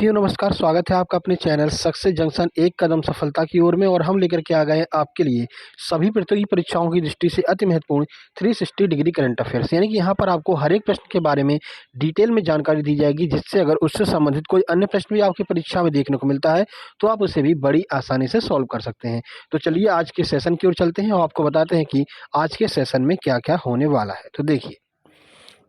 साथियों नमस्कार, स्वागत है आपका अपने चैनल सक्सेस जंक्शन एक कदम सफलता की ओर में। और हम लेकर के आ गए हैं आपके लिए सभी प्रतियोगी परीक्षाओं की दृष्टि से अति महत्वपूर्ण 360 डिग्री करंट अफेयर्स, यानी कि यहाँ पर आपको हर एक प्रश्न के बारे में डिटेल में जानकारी दी जाएगी, जिससे अगर उससे संबंधित कोई अन्य प्रश्न भी आपकी परीक्षा में देखने को मिलता है तो आप उसे भी बड़ी आसानी से सॉल्व कर सकते हैं। तो चलिए आज के सेशन की ओर चलते हैं और आपको बताते हैं कि आज के सेशन में क्या क्या होने वाला है। तो देखिए,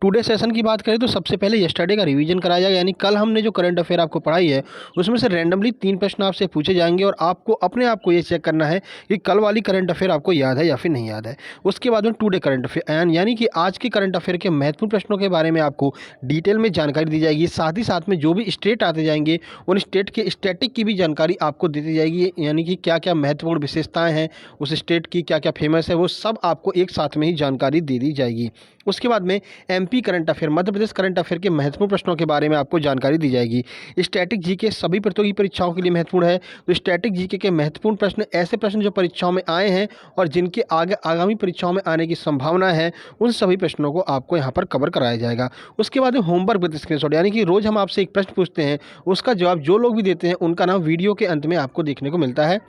टुडे सेशन की बात करें तो सबसे पहले यस्टरडे का रिवीजन कराया जाएगा, यानी कल हमने जो करंट अफेयर आपको पढ़ाई है उसमें से रैंडमली 3 प्रश्न आपसे पूछे जाएंगे और आपको अपने आप को ये चेक करना है कि कल वाली करंट अफेयर आपको याद है या फिर नहीं याद है। उसके बाद में टुडे करंट अफेयर यानी कि आज के करंट अफेयर के महत्वपूर्ण प्रश्नों के बारे में आपको डिटेल में जानकारी दी जाएगी। साथ ही साथ में जो भी स्टेट आते जाएंगे उन स्टेट के स्टैटिक की भी जानकारी आपको दी जाएगी, यानी कि क्या क्या महत्वपूर्ण विशेषताएँ हैं उस स्टेट की, क्या क्या फेमस है, वो सब आपको एक साथ में ही जानकारी दे दी जाएगी। उसके बाद में MP current affair, Madhya Pradesh current affair के महत्वपूर्ण प्रश्नों के बारे में आपको जानकारी दी जाएगी। स्टैटिक जीके सभी प्रतियोगी परीक्षाओं के लिए महत्वपूर्ण है, तो स्टैटिक जीके के महत्वपूर्ण प्रश्न, ऐसे प्रश्न जो परीक्षाओं में आए हैं और जिनके आगामी परीक्षाओं में आने की संभावना है, उन सभी प्रश्नों को आपको यहाँ पर कवर कराया जाएगा। उसके बाद में होमवर्क विद स्क्रीनशॉट, यानी कि रोज़ हम आपसे एक प्रश्न पूछते हैं, उसका जवाब जो लोग भी देते हैं उनका नाम वीडियो के अंत में आपको देखने को मिलता है।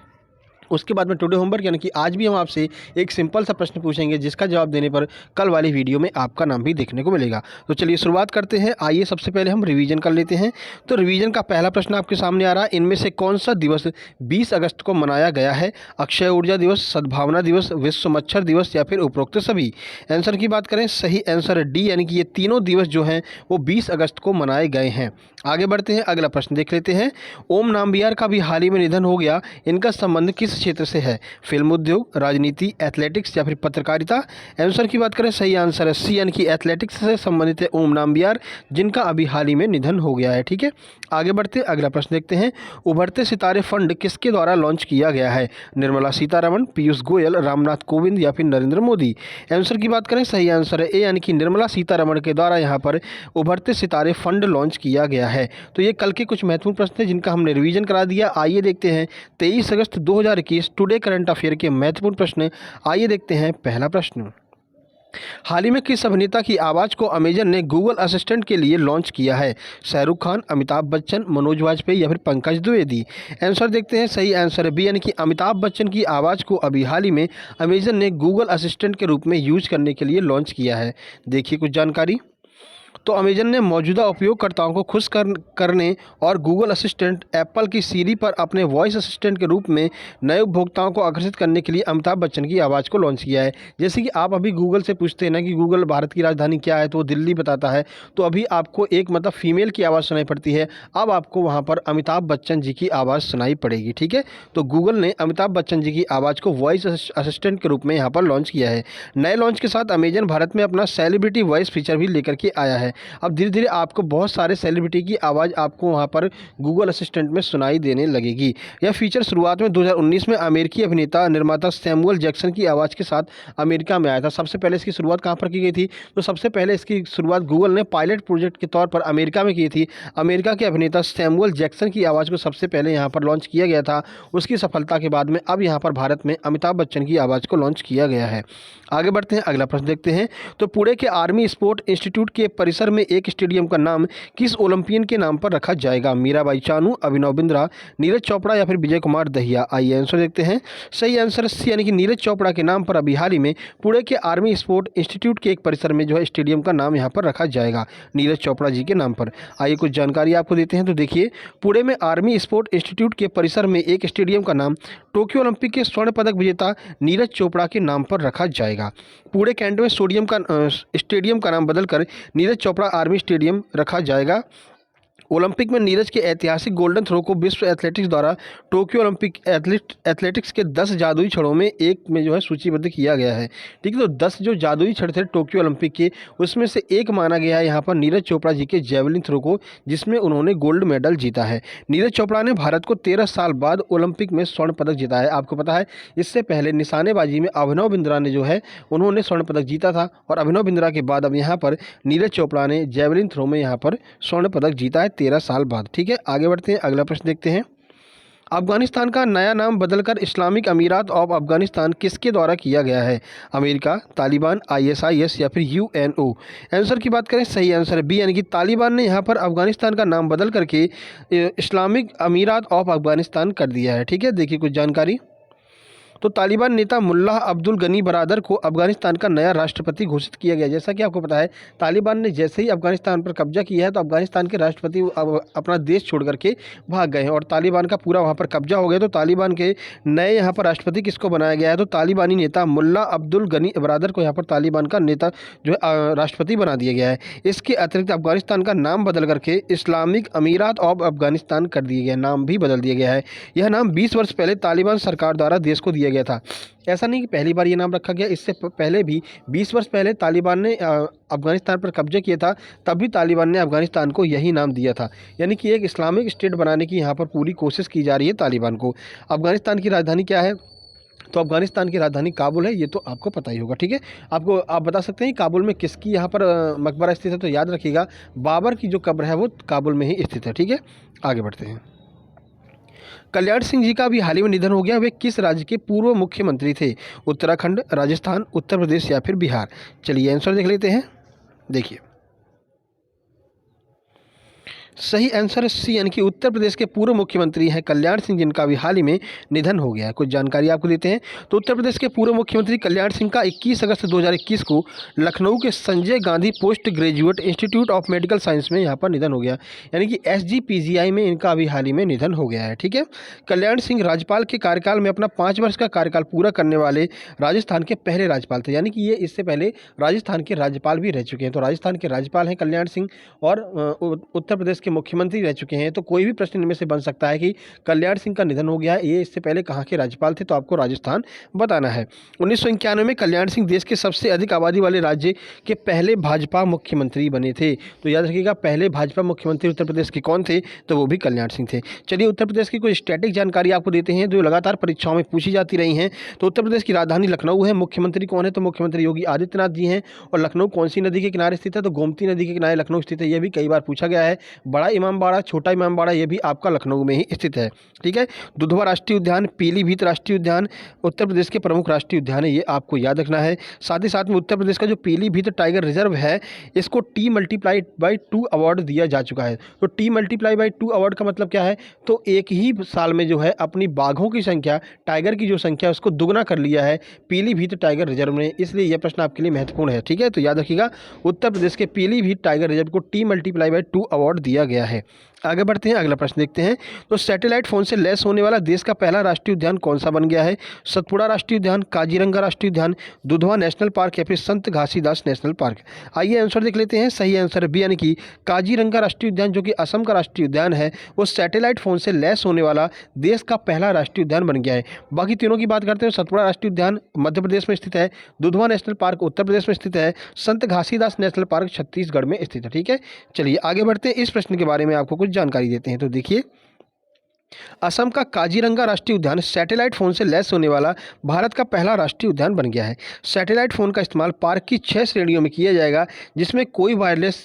उसके बाद में टुडे होमवर्क, यानी कि आज भी हम आपसे एक सिंपल सा प्रश्न पूछेंगे जिसका जवाब देने पर कल वाली वीडियो में आपका नाम भी देखने को मिलेगा। तो चलिए शुरुआत करते हैं। आइए सबसे पहले हम रिवीजन कर लेते हैं। तो रिवीजन का पहला प्रश्न आपके सामने आ रहा है, इनमें से कौन सा दिवस 20 अगस्त को मनाया गया है? अक्षय ऊर्जा दिवस, सद्भावना दिवस, विश्व मच्छर दिवस या फिर उपरोक्त सभी? आंसर की बात करें, सही आंसर है डी, यानी कि ये तीनों दिवस जो हैं वो 20 अगस्त को मनाए गए हैं। आगे बढ़ते हैं, अगला प्रश्न देख लेते हैं। ओम नाम्बियार का भी हाल ही में निधन हो गया, इनका संबंध किस क्षेत्र से है? फिल्म उद्योग, राजनीति, एथलेटिक्स या फिर पत्रकारिता? आंसर की बात करें, सही आंसर है सी, यानी कि एथलेटिक्स से संबंधित है ओम नाम्बियार, जिनका अभी हाल ही में निधन हो गया है। ठीक है, आगे बढ़ते अगला प्रश्न देखते हैं। उभरते सितारे फंड किसके द्वारा लॉन्च किया गया है? निर्मला सीतारमण, पीयूष गोयल, रामनाथ कोविंद या फिर नरेंद्र मोदी? आंसर की बात करें, सही आंसर है ए, यानी कि निर्मला सीतारमण के द्वारा यहाँ पर उभरते सितारे फंड लॉन्च किया गया है। तो ये कल के कुछ महत्वपूर्ण प्रश्न थे जिनका हमने रिवीजन करा दिया। आइए देखते हैं 23 अगस्त 2021 टुडे करंट अफेयर के महत्वपूर्ण प्रश्न। आइए देखते हैं पहला प्रश्न। हाल ही में किस अभिनेता की आवाज़ को अमेजन ने गूगल असिस्टेंट के लिए लॉन्च किया है? शाहरुख खान, अमिताभ बच्चन, मनोज वाजपेयी या फिर पंकज द्विवेदी? आंसर देखते हैं, सही आंसर है बी, यानी कि अमिताभ बच्चन की आवाज़ को अभी हाल ही में अमेजन ने गूगल असिस्टेंट के रूप में यूज करने के लिए लॉन्च किया है। देखिए कुछ जानकारी। तो अमेजन ने मौजूदा उपयोगकर्ताओं को खुश करने और गूगल असिस्टेंट, एप्पल की सीरी पर अपने वॉइस असिस्टेंट के रूप में नए उपभोक्ताओं को आकर्षित करने के लिए अमिताभ बच्चन की आवाज़ को लॉन्च किया है। जैसे कि आप अभी गूगल से पूछते हैं ना कि गूगल भारत की राजधानी क्या है, तो वो दिल्ली बताता है, तो अभी आपको एक मतलब फीमेल की आवाज़ सुनाई पड़ती है, अब आपको वहाँ पर अमिताभ बच्चन जी की आवाज़ सुनाई पड़ेगी। ठीक है, तो गूगल ने अमिताभ बच्चन जी की आवाज़ को वॉइस असिस्टेंट के रूप में यहाँ पर लॉन्च किया है। नए लॉन्च के साथ अमेजन भारत में अपना सेलिब्रिटी वॉइस फीचर भी लेकर के आया है। अब धीरे धीरे आपको बहुत सारे सेलिब्रिटी की आवाज़ आपको वहाँ पर गूगल असिस्टेंट में सुनाई देने लगेगी। यह फीचर शुरुआत में 2019 में अमेरिकी अभिनेता निर्माता सैमुअल जैक्सन की आवाज़ के साथ अमेरिका में आया था। सबसे पहले इसकी शुरुआत कहाँ पर की गई थी? तो सबसे पहले इसकी शुरुआत गूगल ने पायलट प्रोजेक्ट के तौर पर अमेरिका में की थी। अमेरिका के अभिनेता सैमुअल जैक्सन की आवाज़ को सबसे पहले यहाँ पर लॉन्च किया गया था। उसकी सफलता के बाद में अब यहाँ पर भारत में अमिताभ बच्चन की आवाज़ को लॉन्च किया गया है। आगे बढ़ते हैं, अगला प्रश्न देखते हैं। तो पुणे के आर्मी स्पोर्ट इंस्टीट्यूट के परिसर में एक स्टेडियम का नाम किस ओलंपियन के नाम पर रखा जाएगा? मीराबाई चानू, अभिनव बिंद्रा, नीरज चोपड़ा या फिर विजय कुमार दहिया? आइए आंसर देखते हैं। सही आंसर सी, यानी कि नीरज चोपड़ा के नाम पर अभी हाल ही में पुणे के आर्मी स्पोर्ट इंस्टीट्यूट के एक परिसर में जो है स्टेडियम का नाम यहाँ पर रखा जाएगा, नीरज चोपड़ा जी के नाम पर। आइए कुछ जानकारी आपको देते हैं। तो देखिए, पुणे में आर्मी स्पोर्ट इंस्टीट्यूट के परिसर में एक स्टेडियम का नाम टोक्यो ओलंपिक के स्वर्ण पदक विजेता नीरज चोपड़ा के नाम पर रखा जाएगा। पुणे कैंट में स्टेडियम का नाम बदलकर नीरज चोपड़ा आर्मी स्टेडियम रखा जाएगा। ओलंपिक में नीरज के ऐतिहासिक गोल्डन थ्रो को विश्व एथलेटिक्स द्वारा टोक्यो ओलंपिक एथलेटिक्स के 10 जादुई छड़ों में एक में जो है सूचीबद्ध किया गया है। ठीक है, तो 10 जो जादुई छड़ थे टोक्यो ओलंपिक के, उसमें से एक माना गया है यहाँ पर नीरज चोपड़ा जी के जेवलिन थ्रो को, जिसमें उन्होंने गोल्ड मेडल जीता है। नीरज चोपड़ा ने भारत को 13 साल बाद ओलंपिक में स्वर्ण पदक जीता है। आपको पता है इससे पहले निशानेबाजी में अभिनव बिंद्रा ने जो है उन्होंने स्वर्ण पदक जीता था, और अभिनव बिंद्रा के बाद अब यहाँ पर नीरज चोपड़ा ने जेवलिन थ्रो में यहाँ पर स्वर्ण पदक जीता है 13 साल बाद। ठीक है, आगे बढ़ते हैं, अगला प्रश्न देखते हैं। अफगानिस्तान का नया नाम बदलकर इस्लामिक अमीरात ऑफ अफगानिस्तान किसके द्वारा किया गया है? अमेरिका, तालिबान, आईएसआईएस या फिर यूएनओ? आंसर की बात करें, सही आंसर है बी, यानी कि तालिबान ने यहाँ पर अफगानिस्तान का नाम बदल करके इस्लामिक अमीरात ऑफ अफगानिस्तान कर दिया है। ठीक है, देखिए कुछ जानकारी। तो तालिबान नेता मुल्लाह अब्दुल गनी बरादर को अफगानिस्तान का नया राष्ट्रपति घोषित किया गया। जैसा कि आपको पता है, तालिबान ने जैसे ही अफगानिस्तान पर कब्जा किया है तो अफगानिस्तान के राष्ट्रपति अब अपना देश छोड़ करके भाग गए हैं और तालिबान का पूरा वहाँ पर कब्जा हो गया। तो तालिबान के नए यहाँ पर राष्ट्रपति किसको बनाया गया है? तो तालिबानी नेता मुल्ला अब्दुल गनी बरादर को यहाँ पर तालिबान का नेता जो है राष्ट्रपति बना दिया गया है। इसके अतिरिक्त अफगानिस्तान का नाम बदल करके इस्लामिक अमीरात ऑफ अफगानिस्तान कर दिया गया, नाम भी बदल दिया गया है। यह नाम 20 वर्ष पहले तालिबान सरकार द्वारा देश को दिया गया था। ऐसा नहीं कि पहली बार ये नाम रखा गया, इससे पहले भी 20 वर्ष पहले तालिबान ने अफगानिस्तान पर कब्जा किया था, तब भी तालिबान ने अफगानिस्तान को यही नाम दिया था। यानी कि एक इस्लामिक स्टेट बनाने की यहाँ पर पूरी कोशिश की जा रही है तालिबान को। अफगानिस्तान की राजधानी क्या है? तो अफगानिस्तान की राजधानी काबुल है, ये तो आपको पता ही होगा। ठीक है, आप बता सकते हैं काबुल में किसकी यहाँ पर मकबरा स्थित है? तो याद रखिएगा, बाबर की जो कब्र है वो काबुल में ही स्थित है। ठीक है, आगे बढ़ते हैं। कल्याण सिंह जी का भी हाल ही में निधन हो गया। वे किस राज्य के पूर्व मुख्यमंत्री थे? उत्तराखंड, राजस्थान, उत्तर प्रदेश या फिर बिहार? चलिए आंसर देख लेते हैं। देखिए सही आंसर है सी, यानी कि उत्तर प्रदेश के पूर्व मुख्यमंत्री हैं कल्याण सिंह, जिनका भी हाल ही में निधन हो गया है। कुछ जानकारी आपको देते हैं। तो उत्तर प्रदेश के पूर्व मुख्यमंत्री कल्याण सिंह का 21 अगस्त 2021 को लखनऊ के Sanjay Gandhi post graduate institute of medical science में यहाँ पर निधन हो गया, यानी कि SGPGI में इनका अभी हाल ही में निधन हो गया है। ठीक है, कल्याण सिंह राज्यपाल के कार्यकाल में अपना 5 वर्ष का कार्यकाल पूरा करने वाले राजस्थान के पहले राज्यपाल थे, यानी कि ये इससे पहले राजस्थान के राज्यपाल भी रह चुके हैं। तो राजस्थान के राज्यपाल हैं कल्याण सिंह और उत्तर प्रदेश के मुख्यमंत्री रह चुके हैं। तो कोई भी प्रश्न इनमें से बन सकता है कि कल्याण सिंह का निधन हो गया है, ये इससे पहले कहाँ के राज्यपाल थे? तो आपको राजस्थान बताना है। 1991 में कल्याण सिंह देश के सबसे अधिक आबादी वाले राज्य के पहले भाजपा मुख्यमंत्री बने थे। तो याद रखिएगा, पहले भाजपा मुख्यमंत्री उत्तर प्रदेश के कौन थे? तो वो भी कल्याण सिंह थे। चलिए उत्तर प्रदेश की कुछ स्टैटिक जानकारी आपको देते हैं जो लगातार परीक्षाओं में पूछी जाती रही हैं। तो उत्तर प्रदेश की राजधानी लखनऊ है। मुख्यमंत्री कौन है? तो मुख्यमंत्री योगी आदित्यनाथ जी हैं। और लखनऊ कौन सी नदी के किनारे स्थित है? तो गोमती नदी के किनारे लखनऊ स्थित है। यह भी कई बार पूछा गया है। बड़ा इमामबाड़ा, छोटा इमामबाड़ा, ये भी आपका लखनऊ में ही स्थित है। ठीक है, दुधवा राष्ट्रीय उद्यान, पीलीभीत राष्ट्रीय उद्यान उत्तर प्रदेश के प्रमुख राष्ट्रीय उद्यान है, ये आपको याद रखना है। साथ ही साथ में उत्तर प्रदेश का जो पीलीभीत टाइगर रिजर्व है, इसको T×2 अवार्ड दिया जा चुका है। तो T×2 अवार्ड का मतलब क्या है? तो एक ही साल में जो है अपनी बाघों की संख्या, टाइगर की जो संख्या, उसको दुगना कर लिया है पीलीभीत टाइगर रिजर्व ने। इसलिए यह प्रश्न आपके लिए महत्वपूर्ण है। ठीक है, तो याद रखिएगा, उत्तर प्रदेश के पीलीभीत टाइगर रिजर्व को T×2 अवार्ड दिया गया है। आगे बढ़ते हैं, अगला प्रश्न देखते हैं। तो सैटेलाइट फोन से लैस होने वाला देश का पहला राष्ट्रीय उद्यान कौन सा बन गया है? सतपुड़ा राष्ट्रीय उद्यान, काजीरंगा राष्ट्रीय उद्यान, दुधवा नेशनल पार्क या फिर संत घासीदास नेशनल पार्क? आइए आंसर देख लेते हैं। सही आंसर है बी, यानी कि काजीरंगा राष्ट्रीय उद्यान, जो कि असम का राष्ट्रीय उद्यान है, वो सैटेलाइट फोन से लैस होने वाला देश का पहला राष्ट्रीय उद्यान बन गया है। बाकी तीनों की बात करते हैं। सतपुड़ा राष्ट्रीय उद्यान मध्य प्रदेश में स्थित है, दुधवा नेशनल पार्क उत्तर प्रदेश में स्थित है, संत घासीदास नेशनल पार्क छत्तीसगढ़ में स्थित है। ठीक है, चलिए आगे बढ़ते हैं। इस प्रश्न के बारे में आपको कुछ जानकारी देते हैं। तो देखिए, असम का काजीरंगा राष्ट्रीय उद्यान सैटेलाइट फोन से लैस होने वाला भारत का पहला राष्ट्रीय उद्यान बन गया है। सैटेलाइट फोन का इस्तेमाल पार्क की 6 श्रेणियों में किया जाएगा, जिसमें कोई वायरलेस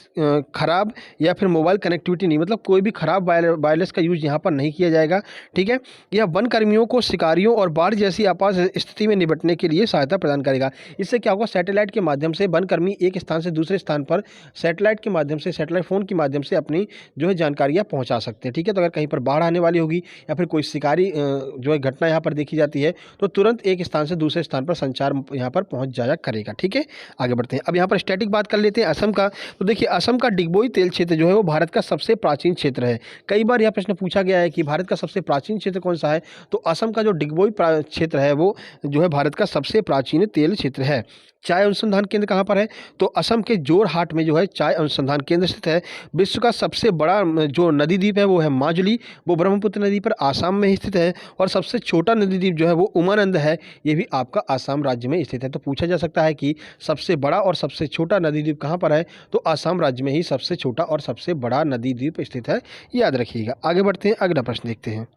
खराब या फिर मोबाइल कनेक्टिविटी नहीं, मतलब कोई भी खराब वायरलेस का यूज यहाँ पर नहीं किया जाएगा। ठीक है, यह वन कर्मियों को शिकारियों और बाढ़ जैसी आपात स्थिति में निपटने के लिए सहायता प्रदान करेगा। इससे क्या होगा? सैटेलाइट के माध्यम से वन कर्मी एक स्थान से दूसरे स्थान पर सैटेलाइट के माध्यम से, सैटेलाइट फोन के माध्यम से अपनी जो है जानकारियाँ पहुँचा सकते हैं। ठीक है, तो अगर कहीं पर बाढ़ आने वाली होगी या फिर कोई शिकारी जो है घटना यहाँ पर देखी जाती है, तो तुरंत एक स्थान से दूसरे स्थान पर संचार यहाँ पर पहुँच जाया करेगा। ठीक है, आगे बढ़ते हैं। अब यहाँ पर स्टैटिक बात कर लेते हैं असम का। तो देखिए, असम का डिगबोई तेल क्षेत्र जो है वो भारत का सबसे प्राचीन क्षेत्र है। कई बार यह प्रश्न पूछा गया है कि भारत का सबसे प्राचीन क्षेत्र कौन सा है? तो असम का जो डिगबोई क्षेत्र है वो जो है भारत का सबसे प्राचीन तेल क्षेत्र है। चाय अनुसंधान केंद्र कहाँ पर है? तो असम के जोरहाट में जो है चाय अनुसंधान केंद्र स्थित है। विश्व का सबसे बड़ा जो नदी द्वीप है वो है माजुली, वो ब्रह्मपुत्र नदी पर आसाम में स्थित है। और सबसे छोटा नदी द्वीप जो है वो उमानंद है, ये भी आपका आसाम राज्य में स्थित है। तो पूछा जा सकता है कि सबसे बड़ा और सबसे छोटा नदी द्वीप कहाँ पर है? तो आसाम राज्य में ही सबसे छोटा और सबसे बड़ा नदी द्वीप स्थित है, याद रखिएगा। आगे बढ़ते हैं, अगला प्रश्न देखते हैं।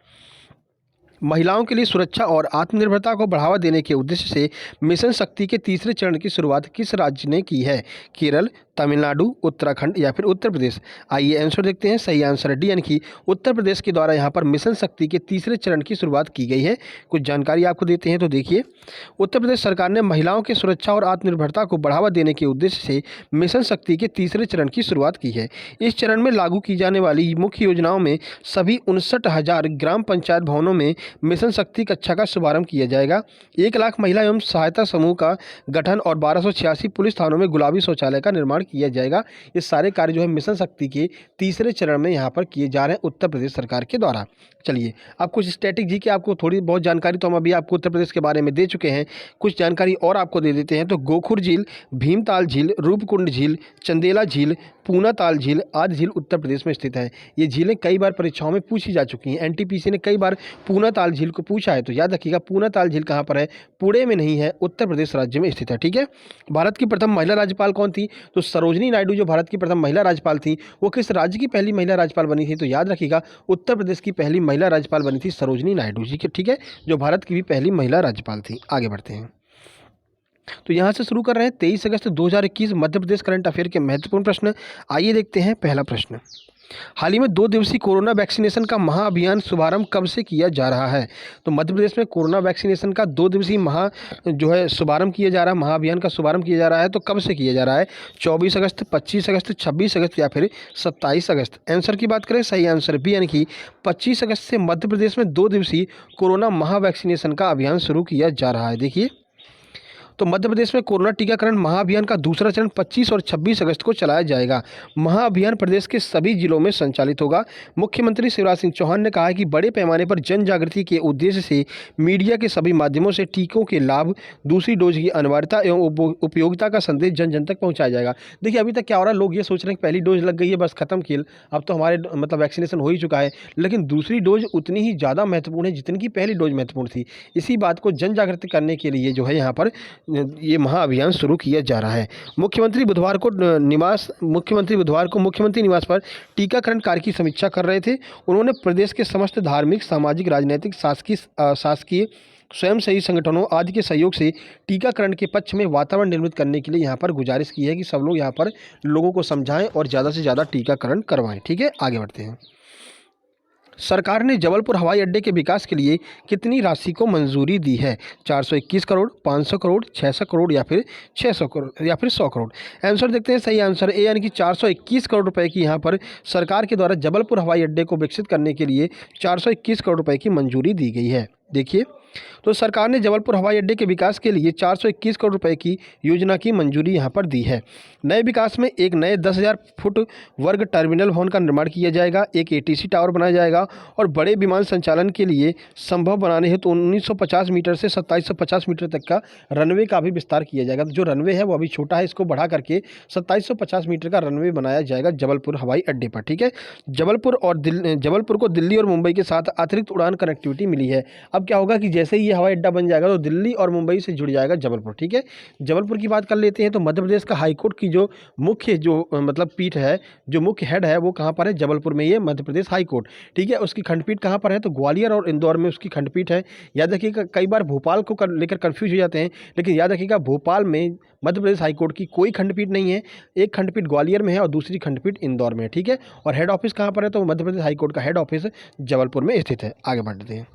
महिलाओं के लिए सुरक्षा और आत्मनिर्भरता को बढ़ावा देने के उद्देश्य से मिशन शक्ति के तीसरे चरण की शुरुआत किस राज्य ने की है? केरल, तमिलनाडु, उत्तराखंड या फिर उत्तर प्रदेश? आइए आंसर देखते हैं। सही आंसर है डी, यानी कि उत्तर प्रदेश के द्वारा यहाँ पर मिशन शक्ति के तीसरे चरण की शुरुआत की गई है। कुछ जानकारी आपको देते हैं तो देखिए, उत्तर प्रदेश सरकार ने महिलाओं की सुरक्षा और आत्मनिर्भरता को बढ़ावा देने के उद्देश्य से मिशन शक्ति के तीसरे चरण की शुरुआत की है। इस चरण में लागू की जाने वाली मुख्य योजनाओं में सभी 59,000 ग्राम पंचायत भवनों में मिशन शक्ति कक्षा का शुभारंभ किया जाएगा। 1 लाख महिला एवं सहायता समूह का गठन और 1286 पुलिस थानों में गुलाबी शौचालय का निर्माण किया जाएगा। ये सारे कार्य जो है मिशन शक्ति के तीसरे चरण में यहाँ पर किए जा रहे हैं उत्तर प्रदेश सरकार के द्वारा। चलिए, अब कुछ स्टैटिक जी के आपको थोड़ी बहुत जानकारी तो हम अभी आपको उत्तर प्रदेश के बारे में दे चुके हैं, कुछ जानकारी और आपको दे देते हैं। तो गोखुर झील, भीमताल झील, रूपकुंड झील, चंदेला झील, पूना ताल झील आदि झील उत्तर प्रदेश में स्थित है। ये झीलें कई बार परीक्षाओं में पूछी जा चुकी हैं। एनटीपीसी ने कई बार पूना ताल झील को पूछा है, तो याद रखिएगा पूना ताल झील कहाँ पर है? पुणे में नहीं है, उत्तर प्रदेश राज्य में स्थित है। ठीक है। भारत की प्रथम महिला राज्यपाल कौन थी? तो सरोजनी नायडू जो भारत की प्रथम महिला राज्यपाल थी, वो किस राज्य की पहली महिला राज्यपाल बनी थी? तो याद रखिएगा उत्तर प्रदेश की पहली महिला राज्यपाल बनी थी सरोजनी नायडू जी के। ठीक है, जो भारत की भी पहली महिला राज्यपाल थी। आगे बढ़ते हैं, तो यहाँ से शुरू कर रहे हैं 23 अगस्त 2021 मध्य प्रदेश करंट अफेयर के महत्वपूर्ण प्रश्न। आइए देखते हैं पहला प्रश्न। हाल ही में 2 दिवसीय कोरोना वैक्सीनेशन का महाअभियान शुभारंभ कब से किया जा रहा है? तो मध्य प्रदेश में कोरोना वैक्सीनेशन का 2 दिवसीय शुभारंभ किया जा रहा है, महाअभियान का शुभारंभ किया जा रहा है। तो कब से किया जा रहा है? 24 अगस्त, 25 अगस्त, 26 अगस्त या फिर 27 अगस्त? आंसर की बात करें, सही आंसर बी, यानी कि 25 अगस्त से मध्य प्रदेश में 2 दिवसीय कोरोना महावैक्सीनेशन का अभियान शुरू किया जा रहा है। देखिए, तो मध्य प्रदेश में कोरोना टीकाकरण महाअभियान का दूसरा चरण 25 और 26 अगस्त को चलाया जाएगा। महाअभियान प्रदेश के सभी जिलों में संचालित होगा। मुख्यमंत्री शिवराज सिंह चौहान ने कहा है कि बड़े पैमाने पर जन जागृति के उद्देश्य से मीडिया के सभी माध्यमों से टीकों के लाभ, दूसरी डोज की अनिवार्यता एवं उपयोगिता का संदेश जन जन तक पहुँचाया जाएगा। देखिए, अभी तक क्या हो रहा है, लोग ये सोच रहे हैं कि पहली डोज लग गई है, बस खत्म खेल, अब तो हमारे मतलब वैक्सीनेशन हो ही चुका है। लेकिन दूसरी डोज उतनी ही ज़्यादा महत्वपूर्ण है जितनी की पहली डोज महत्वपूर्ण थी। इसी बात को जन जागृति करने के लिए जो है यहाँ पर ये महाअभियान शुरू किया जा रहा है। मुख्यमंत्री बुधवार को मुख्यमंत्री निवास पर टीकाकरण कार्य की समीक्षा कर रहे थे। उन्होंने प्रदेश के समस्त धार्मिक, सामाजिक, राजनीतिक, शासकीय स्वयंसेवी संगठनों आदि के सहयोग से टीकाकरण के पक्ष में वातावरण निर्मित करने के लिए यहाँ पर गुजारिश की है कि सब लोग यहाँ पर लोगों को समझाएं और ज़्यादा से ज़्यादा टीकाकरण करवाएं। ठीक है, आगे बढ़ते हैं। सरकार ने जबलपुर हवाई अड्डे के विकास के लिए कितनी राशि को मंजूरी दी है? 421 करोड़, 500 करोड़, 600 करोड़ या फिर 600 करोड़ या फिर 100 करोड़? आंसर देखते हैं। सही आंसर ए, यानी कि 421 करोड़ रुपए की यहाँ पर सरकार के द्वारा जबलपुर हवाई अड्डे को विकसित करने के लिए 421 करोड़ रुपए की मंजूरी दी गई है। देखिए, तो सरकार ने जबलपुर हवाई अड्डे के विकास के लिए 421 करोड़ रुपए की योजना की मंजूरी यहाँ पर दी है। नए विकास में एक नए 10,000 फुट वर्ग टर्मिनल भवन का निर्माण किया जाएगा, एक एटीसी टावर बनाया जाएगा और बड़े विमान संचालन के लिए संभव बनाने हेतु 1950 मीटर से 2750 मीटर तक का रनवे का भी विस्तार किया जाएगा। तो जो रनवे है वो अभी छोटा है, इसको बढ़ा करके 2750 मीटर का रनवे बनाया जाएगा जबलपुर हवाई अड्डे पर। ठीक है, जबलपुर को दिल्ली और मुंबई के साथ अतिरिक्त उड़ान कनेक्टिविटी मिली है। अब क्या होगा कि जैसे ही ये हवाई अड्डा बन जाएगा तो दिल्ली और मुंबई से जुड़ जाएगा जबलपुर। ठीक है, जबलपुर की बात कर लेते हैं। तो मध्य प्रदेश का हाईकोर्ट की जो मुख्य मतलब पीठ है, जो मुख्य हेड है, वो कहाँ पर है? जबलपुर में, ये मध्य प्रदेश हाईकोर्ट। ठीक है, उसकी खंडपीठ कहाँ पर है? तो ग्वालियर और इंदौर में उसकी खंडपीठ है। याद रखिएगा, कई बार भोपाल को लेकर कन्फ्यूज हो जाते हैं, लेकिन याद रखिएगा भोपाल में मध्य प्रदेश हाईकोर्ट की कोई खंडपीठ नहीं है। एक खंडपीठ ग्वालियर में है और दूसरी खंडपीठ इंदौर में है। ठीक है, और हेड ऑफिस कहाँ पर है? तो मध्य प्रदेश हाईकोर्ट का हेड ऑफिस जबलपुर में स्थित है। आगे बढ़ते हैं,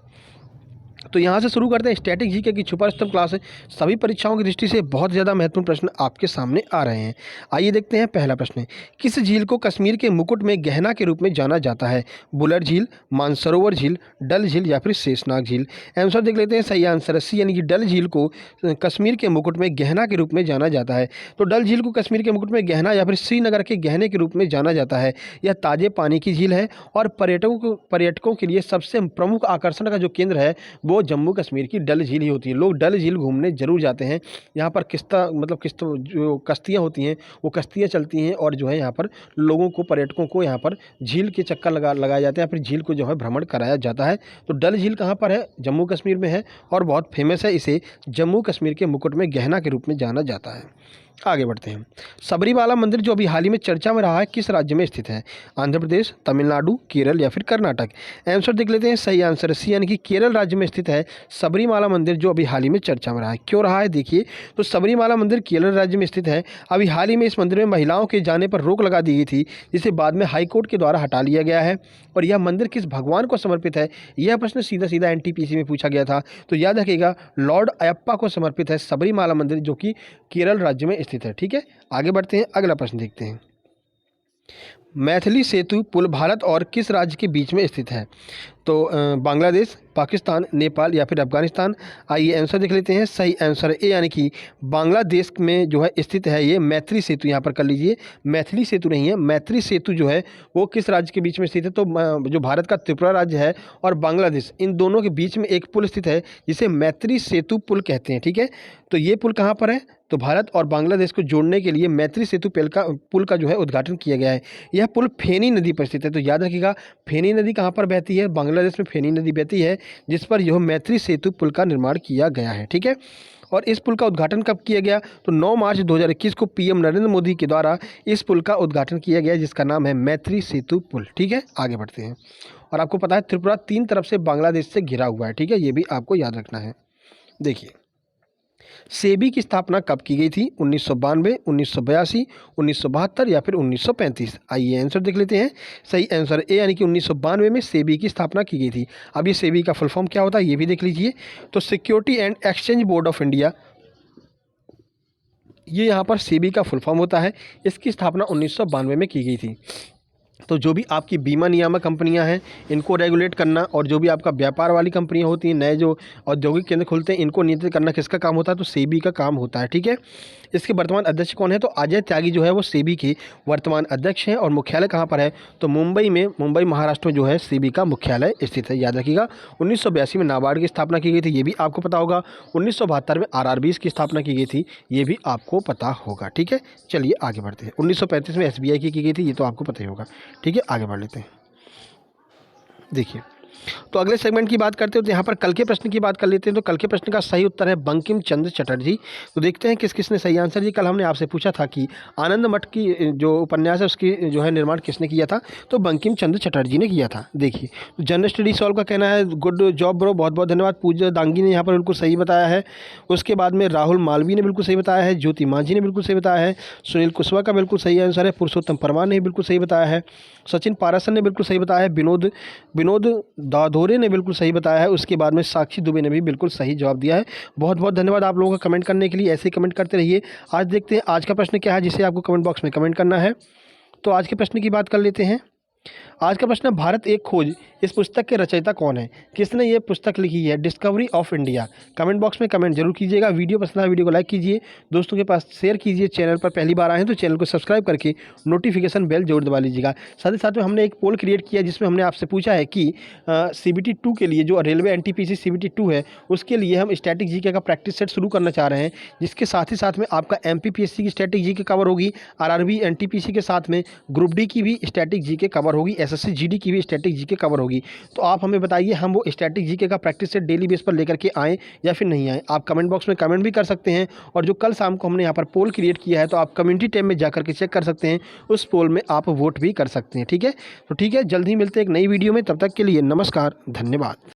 तो यहाँ से शुरू करते हैं स्टैटिक जीके की छुपा स्तंभ क्लास है। सभी परीक्षाओं की दृष्टि से बहुत ज़्यादा महत्वपूर्ण प्रश्न आपके सामने आ रहे हैं। आइए देखते हैं पहला प्रश्न। किस झील को कश्मीर के मुकुट में गहना के रूप में जाना जाता है? बुलर झील, मानसरोवर झील, डल झील या फिर शेषनाग झील? आंसर देख लेते हैं। सही आंसर सी, यानी कि डल झील को कश्मीर के मुकुट में गहना के रूप में जाना जाता है। तो डल झील को कश्मीर के मुकुट में गहना या फिर श्रीनगर के गहने के रूप में जाना जाता है। यह ताजे पानी की झील है और पर्यटकों के लिए सबसे प्रमुख आकर्षण का जो केंद्र है वो जम्मू कश्मीर की डल झील ही होती है। लोग डल झील घूमने जरूर जाते हैं। यहाँ पर किस्त जो कश्तियाँ होती हैं वो कश्तियाँ चलती हैं और जो है यहाँ पर लोगों को, पर्यटकों को यहाँ पर झील के चक्कर लगाए जाते हैं, फिर झील को जो है भ्रमण कराया जाता है। तो डल झील कहाँ पर है? जम्मू कश्मीर में है और बहुत फेमस है। इसे जम्मू कश्मीर के मुकुट में गहना के रूप में जाना जाता है। आगे बढ़ते हैं। सबरीमाला मंदिर जो अभी हाल ही में चर्चा में रहा है, किस राज्य में स्थित है? आंध्र प्रदेश, तमिलनाडु, केरल या फिर कर्नाटक? आंसर देख लेते हैं। सही आंसर सी, यानी कि केरल राज्य में स्थित है सबरीमाला मंदिर, जो अभी हाल ही में चर्चा में रहा है। क्यों रहा है देखिए, तो सबरीमाला मंदिर केरल राज्य में स्थित है। अभी हाल ही में इस मंदिर में महिलाओं के जाने पर रोक लगा दी गई थी, जिसे बाद में हाईकोर्ट के द्वारा हटा लिया गया है। और यह मंदिर किस भगवान को समर्पित है? यह प्रश्न सीधा सीधा एनटीपीसी में पूछा गया था, तो याद रखिएगा, लॉर्ड अयप्पा को समर्पित है सबरीमाला मंदिर, जो कि केरल राज्य में स्थित है। ठीक है, आगे बढ़ते हैं, अगला प्रश्न देखते हैं। मैथिली सेतु पुल भारत और किस राज्य के बीच में स्थित है? तो बांग्लादेश, पाकिस्तान, नेपाल या फिर अफगानिस्तान? आइए आंसर देख लेते हैं। सही आंसर ए, यानी कि बांग्लादेश में जो है स्थित है ये मैत्री सेतु। यहाँ पर कर लीजिए, मैथिली सेतु नहीं है, मैत्री सेतु जो है वो किस राज्य के बीच में स्थित है? तो जो भारत का त्रिपुरा राज्य है और बांग्लादेश, इन दोनों के बीच में एक पुल स्थित है जिसे मैत्री सेतु पुल कहते हैं। ठीक है, तो ये पुल कहाँ पर है? तो भारत और बांग्लादेश को जोड़ने के लिए मैत्री सेतु पुल का जो है उद्घाटन किया गया है। यह पुल फेनी नदी पर स्थित है। तो याद रखिएगा, फेनी नदी कहाँ पर बहती है? बांग्लादेश में फेनी नदी बहती है, जिस पर यह मैत्री सेतु पुल का निर्माण किया गया है। ठीक है, और इस पुल का उद्घाटन कब किया गया? तो 9 मार्च 2021 को पीएम नरेंद्र मोदी के द्वारा इस पुल का उद्घाटन किया गया, जिसका नाम है मैत्री सेतु पुल। ठीक है, आगे बढ़ते हैं। और आपको पता है त्रिपुरा 3 तरफ से बांग्लादेश से घिरा हुआ है। ठीक है, ये भी आपको याद रखना है। देखिए, सेबी की स्थापना कब की गई थी? 1992, 1982, 1972 या फिर 1935? आइए आंसर देख लेते हैं। सही आंसर ए, यानी कि 1992 में सेबी की स्थापना की गई थी। अब ये सेबी का फुल फॉर्म क्या होता है ये भी देख लीजिए। तो security and exchange board of India, ये यहाँ पर सेबी का फुल फॉर्म होता है। इसकी स्थापना 1992 में की गई थी। तो जो भी आपकी बीमा नियामक कंपनियां हैं, इनको रेगुलेट करना, और जो भी आपका व्यापार वाली कंपनियां होती हैं, नए जो औद्योगिक केंद्र खुलते हैं, इनको नियंत्रित करना किसका काम होता है? तो सेबी का काम होता है। ठीक है, इसके वर्तमान अध्यक्ष कौन है? तो अजय त्यागी जो है वो सेबी के वर्तमान अध्यक्ष हैं। और मुख्यालय कहाँ पर है? तो मुंबई में, मुंबई महाराष्ट्र में जो है सेबी का मुख्यालय स्थित है। याद रखिएगा, 1982 में नाबार्ड की स्थापना की गई थी, ये भी आपको पता होगा। 1972 में आरआरबी की स्थापना की गई थी, ये भी आपको पता होगा। ठीक है, चलिए आगे बढ़ते हैं। 1935 में एसबीआई की गई थी, ये तो आपको पता ही होगा। ठीक है, आगे बढ़ लेते हैं। देखिए, तो अगले सेगमेंट की बात करते हैं, तो यहाँ पर कल के प्रश्न की बात कर लेते हैं। तो कल के प्रश्न का सही उत्तर है बंकिम चंद्र चटर्जी। तो देखते हैं किस किसने सही आंसर दिया। कल हमने आपसे पूछा था कि आनंद मठ की जो उपन्यास है उसकी जो है निर्माण किसने किया था? तो बंकिम चंद्र चटर्जी ने किया था। देखिए, तो जनरल स्टडी सॉल्व का कहना है गुड जॉब ब्रो, बहुत बहुत धन्यवाद। पूजा दांगी ने यहाँ पर बिल्कुल सही बताया है। उसके बाद में राहुल मालवी ने बिल्कुल सही बताया है। ज्योति मांझी ने बिल्कुल सही बताया है। सुनील कुशवाहा का बिल्कुल सही आंसर है। पुरुषोत्तम परमार ने बिल्कुल सही बताया है। सचिन पारासर ने बिल्कुल सही बताया है। विनोद दाधोरे ने बिल्कुल सही बताया है। उसके बाद में साक्षी दुबे ने भी बिल्कुल सही जवाब दिया है। बहुत बहुत धन्यवाद आप लोगों का कमेंट करने के लिए, ऐसे ही कमेंट करते रहिए। आज देखते हैं आज का प्रश्न क्या है, जिसे आपको कमेंट बॉक्स में कमेंट करना है। तो आज के प्रश्न की बात कर लेते हैं। आज का प्रश्न है, भारत एक खोज, इस पुस्तक के रचयिता कौन है? किसने ये पुस्तक लिखी है? Discovery of India. Comment box में कमेंट जरूर कीजिएगा। वीडियो पसंद आए वीडियो को लाइक कीजिए, दोस्तों के पास शेयर कीजिए। चैनल पर पहली बार आए हैं तो चैनल को सब्सक्राइब करके नोटिफिकेशन बेल जरूर दबा लीजिएगा। साथ ही साथ में हमने एक पोल क्रिएट किया, जिसमें हमने आपसे पूछा है कि CBT 2 के लिए, जो रेलवे NTPC CBT 2 है, उसके लिए हम स्टैटिक जीके का प्रैक्टिस सेट शुरू करना चाह रहे हैं, जिसके साथ ही साथ में आपका MPPSC की स्टैटिक जीके कवर होगी, RRB NTPC के साथ में ग्रुप डी की भी स्टैटिक जीके कवर होगी, SSC GD की भी स्टैटिक जीके कवर होगी। तो आप हमें बताइए, हम वो स्टैटिक जीके का प्रैक्टिस सेट डेली बेस पर लेकर के आएँ या फिर नहीं आएँ? आप कमेंट बॉक्स में कमेंट भी कर सकते हैं। और जो कल शाम को हमने यहाँ पर पोल क्रिएट किया है, तो आप कम्युनिटी टैब में जाकर के चेक कर सकते हैं, उस पोल में आप वोट भी कर सकते हैं। ठीक है, तो ठीक है, जल्द ही मिलते हैं एक नई वीडियो में। तब तक के लिए नमस्कार, धन्यवाद।